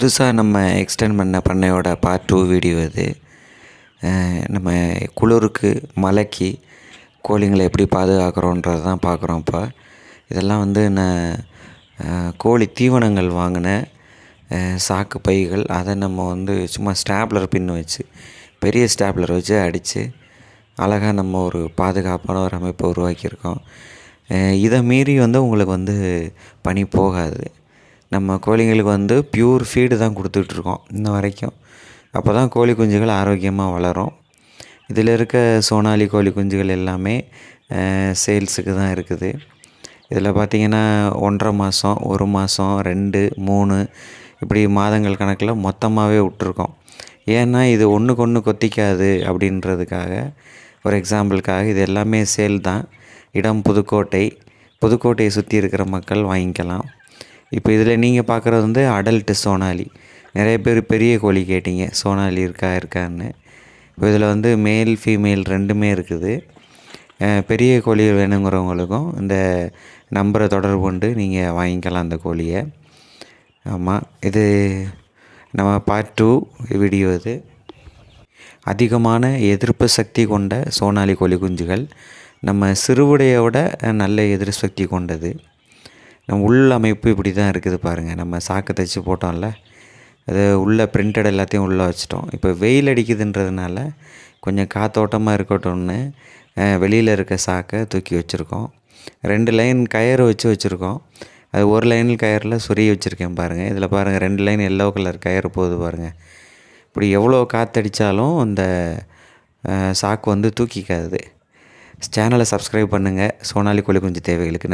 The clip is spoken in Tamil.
புதுசா நம்ம எக்ஸ்டெண்ட் பண்ண பண்ணையோட பார்ட் 2 வீடியோ இது. நம்ம குளிருக்கு, மழைக்கு கோழிங்கள எப்படி பாதுகாக்கிறோன்றது தான் பார்க்குறோம் இப்ப. இதெல்லாம் வந்து நான் கோழி தீவனங்கள் வாங்கின சாக்கு பைகள். அதை நம்ம வந்து சும்மா ஸ்டாப்லர் பின் வச்சு, பெரிய ஸ்டாப்லர் வச்சு அடித்து அழகா நம்ம ஒரு பாதுகாப்பான ஒரு அமைப்பை உருவாக்கியிருக்கோம். இதை மீறி வந்து உங்களுக்கு வந்து பனி போகாது. நம்ம கோழிங்களுக்கு வந்து பியூர் ஃபீடு தான் கொடுத்துட்ருக்கோம் இன்ன வரைக்கும். அப்போ தான் கோழி குஞ்சுகள் ஆரோக்கியமாக வளரும். இதில் இருக்க சோனாலி கோழி குஞ்சுகள் எல்லாமே சேல்ஸுக்கு தான் இருக்குது. இதில் பார்த்திங்கன்னா 1.5 மாதம், 1 மாதம், 2, 3 இப்படி மாதங்கள் கணக்கில் மொத்தமாகவே விட்ருக்கோம். ஏன்னா இது ஒன்றுக்கு ஒன்று கொத்திக்காது அப்படின்றதுக்காக, ஒரு எக்ஸாம்பிளுக்காக. இது எல்லாமே சேல் தான். இடம் புதுக்கோட்டை. புதுக்கோட்டையை சுற்றி இருக்கிற மக்கள் வாங்கிக்கலாம். இப்போ இதில் நீங்கள் பார்க்குறது வந்து அடல்ட்டு சோனாலி. நிறைய பேர் பெரிய கோழி கேட்டிங்க, சோனாலி இருக்கான்னு. இப்போ இதில் வந்து மேல் ஃபீமேல் 2மே இருக்குது. பெரிய கோழி வேணுங்கிறவங்களுக்கும் இந்த நம்பரை தொடர்பு கொண்டு நீங்கள் வாங்கிக்கலாம் அந்த கோழியை. ஆமாம், இது நம்ம பார்ட் 2 வீடியோ இது. அதிகமான எதிர்ப்பு சக்தி கொண்ட சோனாலி கோழி குஞ்சுகள் நம்ம சிறுவிடையை விட நல்ல எதிர்ப்பு சக்தி கொண்டது. நம்ம உள் அமைப்பு இப்படி தான் இருக்குது பாருங்கள். நம்ம சாக்கு தைச்சி போட்டோம்ல, அது உள்ளே பிரிண்டட் எல்லாத்தையும் உள்ளே வச்சிட்டோம். இப்போ வெயில் அடிக்குதுன்றதுனால கொஞ்சம் காத்தோட்டமாக இருக்கட்டும்னு வெளியில் இருக்க சாக்கை தூக்கி வச்சுருக்கோம். 2 லைன் கயிறு வச்சுருக்கோம். அது ஒரு லைனில் கயிறில் சொருகி வச்சுருக்கேன் பாருங்கள். இதில் பாருங்கள் 2 லைன் எல்லோ கலர் கயிறு போகுது பாருங்கள். இப்படி எவ்வளோ காற்றடித்தாலும் அந்த சாக்கு வந்து தூக்கிக்காது. சேனலை சப்ஸ்கிரைப் பண்ணுங்கள். சோனாலி கோழி குஞ்சு தேவைகளுக்கு